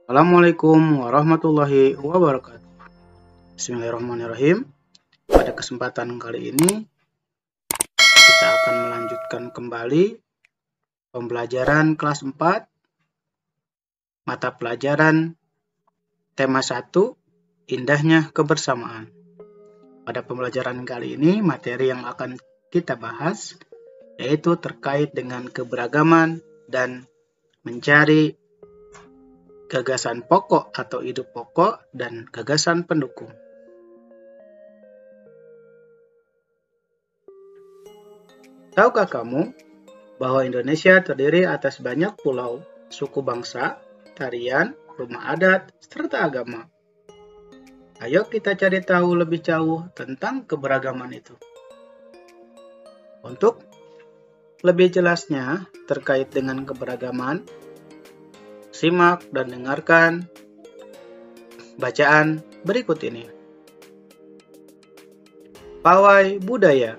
Assalamualaikum warahmatullahi wabarakatuh. Bismillahirrahmanirrahim. Pada kesempatan kali ini, kita akan melanjutkan kembali pembelajaran kelas 4, mata pelajaran tema 1, Indahnya Kebersamaan. Pada pembelajaran kali ini, materi yang akan kita bahas yaitu terkait dengan keberagaman dan mencari gagasan pokok atau ide pokok dan gagasan pendukung. Tahukah kamu bahwa Indonesia terdiri atas banyak pulau, suku bangsa, tarian, rumah adat, serta agama? Ayo kita cari tahu lebih jauh tentang keberagaman itu. Untuk lebih jelasnya terkait dengan keberagaman, simak dan dengarkan bacaan berikut ini. Pawai budaya.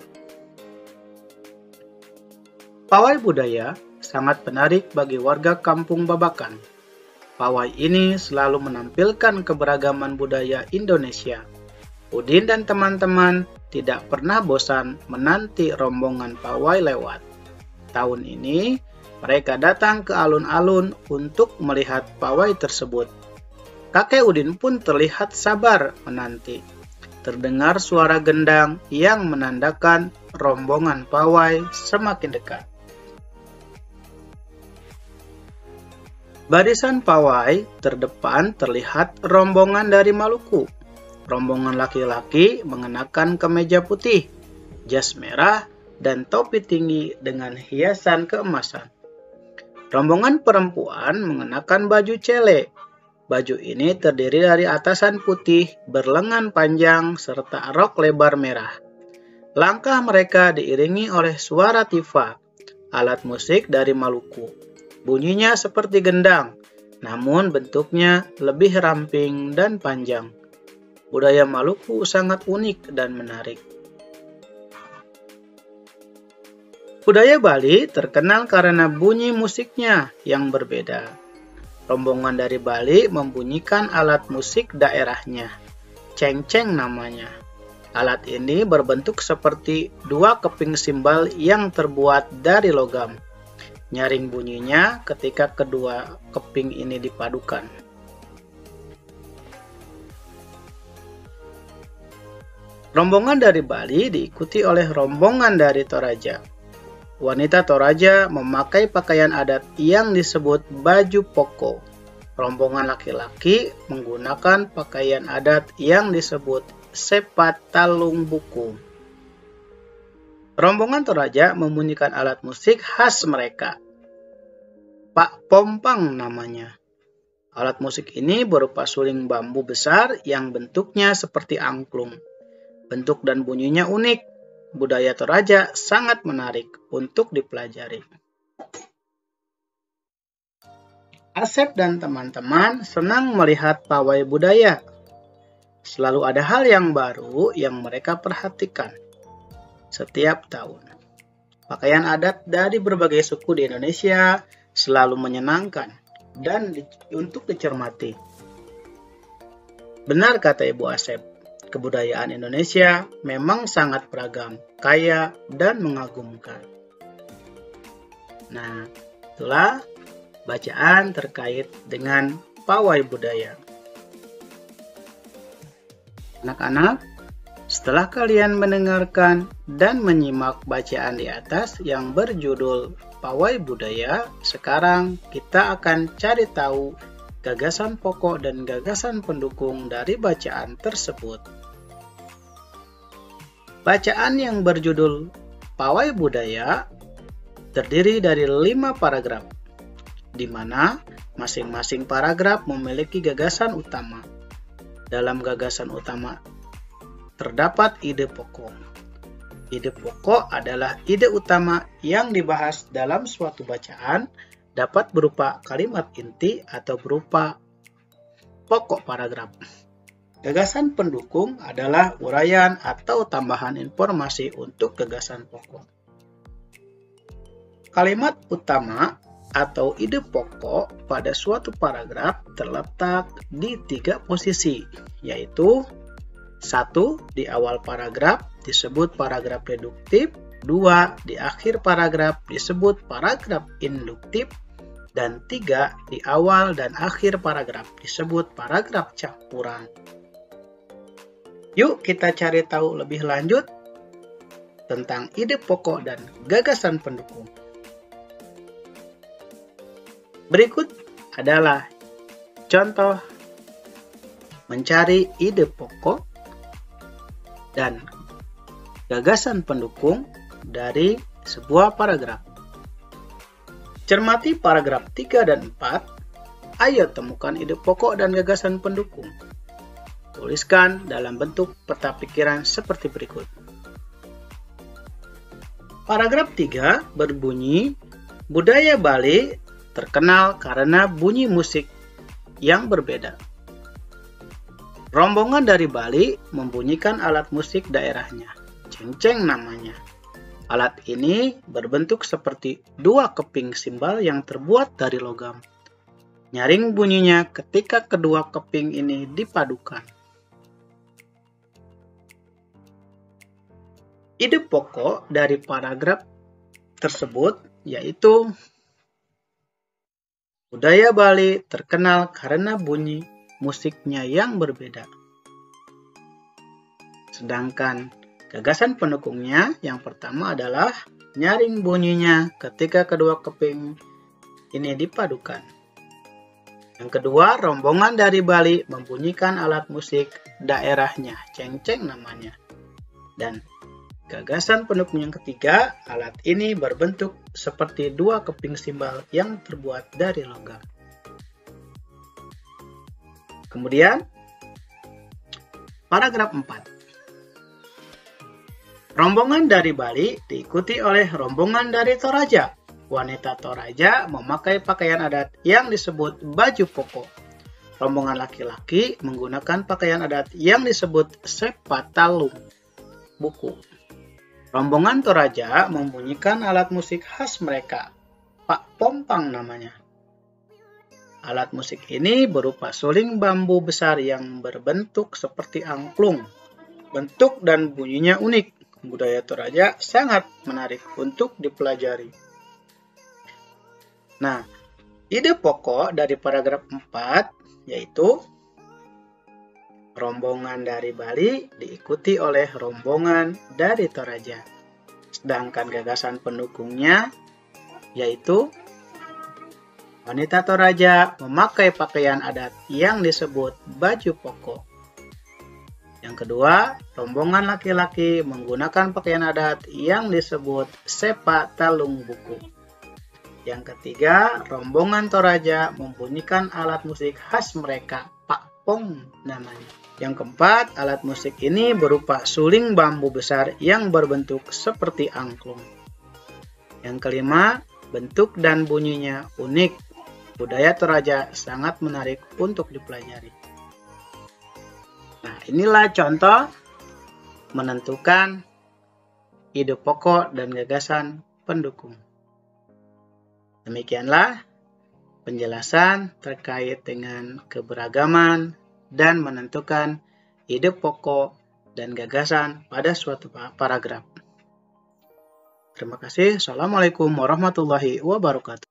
Pawai budaya sangat menarik bagi warga kampung Babakan. Pawai ini selalu menampilkan keberagaman budaya Indonesia. Udin dan teman-teman tidak pernah bosan menanti rombongan pawai lewat. Tahun ini, mereka datang ke alun-alun untuk melihat pawai tersebut. Kakek Udin pun terlihat sabar menanti. Terdengar suara gendang yang menandakan rombongan pawai semakin dekat. Barisan pawai terdepan terlihat rombongan dari Maluku. Rombongan laki-laki mengenakan kemeja putih, jas merah, dan topi tinggi dengan hiasan keemasan. Rombongan perempuan mengenakan baju cele. Baju ini terdiri dari atasan putih berlengan panjang serta rok lebar merah. Langkah mereka diiringi oleh suara tifa, alat musik dari Maluku. Bunyinya seperti gendang, namun bentuknya lebih ramping dan panjang. Budaya Maluku sangat unik dan menarik. Budaya Bali terkenal karena bunyi musiknya yang berbeda. Rombongan dari Bali membunyikan alat musik daerahnya, cengceng namanya. Alat ini berbentuk seperti dua keping simbal yang terbuat dari logam. Nyaring bunyinya ketika kedua keping ini dipadukan. Rombongan dari Bali diikuti oleh rombongan dari Toraja. Wanita Toraja memakai pakaian adat yang disebut baju poko. Rombongan laki-laki menggunakan pakaian adat yang disebut sepat talung buku. Rombongan Toraja membunyikan alat musik khas mereka. Pak Pompang namanya. Alat musik ini berupa suling bambu besar yang bentuknya seperti angklung. Bentuk dan bunyinya unik. Budaya Toraja sangat menarik untuk dipelajari. Asep dan teman-teman senang melihat pawai budaya. Selalu ada hal yang baru yang mereka perhatikan setiap tahun. Pakaian adat dari berbagai suku di Indonesia selalu menyenangkan dan untuk dicermati. Benar kata Ibu Asep. Kebudayaan Indonesia memang sangat beragam, kaya, dan mengagumkan. Nah, itulah bacaan terkait dengan pawai budaya. Anak-anak, setelah kalian mendengarkan dan menyimak bacaan di atas yang berjudul Pawai Budaya, sekarang kita akan cari tahu gagasan pokok dan gagasan pendukung dari bacaan tersebut. Bacaan yang berjudul Pawai Budaya terdiri dari 5 paragraf, di mana masing-masing paragraf memiliki gagasan utama. Dalam gagasan utama terdapat ide pokok. Ide pokok adalah ide utama yang dibahas dalam suatu bacaan, dapat berupa kalimat inti atau berupa pokok paragraf. Gagasan pendukung adalah uraian atau tambahan informasi untuk gagasan pokok. Kalimat utama atau ide pokok pada suatu paragraf terletak di 3 posisi, yaitu 1. Di awal paragraf disebut paragraf deduktif, 2. Di akhir paragraf disebut paragraf induktif, dan 3. Di awal dan akhir paragraf disebut paragraf campuran. Yuk kita cari tahu lebih lanjut tentang ide pokok dan gagasan pendukung. Berikut adalah contoh mencari ide pokok dan gagasan pendukung dari sebuah paragraf. Cermati paragraf 3 dan 4. Ayo temukan ide pokok dan gagasan pendukung. Tuliskan dalam bentuk peta pikiran seperti berikut. Paragraf 3 berbunyi, budaya Bali terkenal karena bunyi musik yang berbeda. Rombongan dari Bali membunyikan alat musik daerahnya, cengceng namanya. Alat ini berbentuk seperti 2 keping simbal yang terbuat dari logam. Nyaring bunyinya ketika kedua keping ini dipadukan. Ide pokok dari paragraf tersebut yaitu budaya Bali terkenal karena bunyi musiknya yang berbeda. Sedangkan gagasan pendukungnya yang pertama adalah nyaring bunyinya ketika kedua keping ini dipadukan. Yang kedua, rombongan dari Bali membunyikan alat musik daerahnya, cengceng namanya. Dan gagasan pendukung yang ketiga, alat ini berbentuk seperti 2 keping simbal yang terbuat dari logam. Kemudian, paragraf 4. Rombongan dari Bali diikuti oleh rombongan dari Toraja. Wanita Toraja memakai pakaian adat yang disebut baju pokok. Rombongan laki-laki menggunakan pakaian adat yang disebut sepatalung, buku. Rombongan Toraja membunyikan alat musik khas mereka, Pak Pompang namanya. Alat musik ini berupa suling bambu besar yang berbentuk seperti angklung. Bentuk dan bunyinya unik. Budaya Toraja sangat menarik untuk dipelajari. Nah, ide pokok dari paragraf 4 yaitu rombongan dari Bali diikuti oleh rombongan dari Toraja. Sedangkan gagasan pendukungnya yaitu wanita Toraja memakai pakaian adat yang disebut baju pokok. Yang kedua, rombongan laki-laki menggunakan pakaian adat yang disebut sepa talung buku. Yang ketiga, rombongan Toraja membunyikan alat musik khas mereka, Pak Pong namanya. Yang keempat, alat musik ini berupa suling bambu besar yang berbentuk seperti angklung. Yang kelima, bentuk dan bunyinya unik. Budaya Toraja sangat menarik untuk dipelajari. Nah, inilah contoh menentukan ide pokok dan gagasan pendukung. Demikianlah penjelasan terkait dengan keberagaman dan menentukan ide pokok dan gagasan pada suatu paragraf. Terima kasih. Assalamualaikum warahmatullahi wabarakatuh.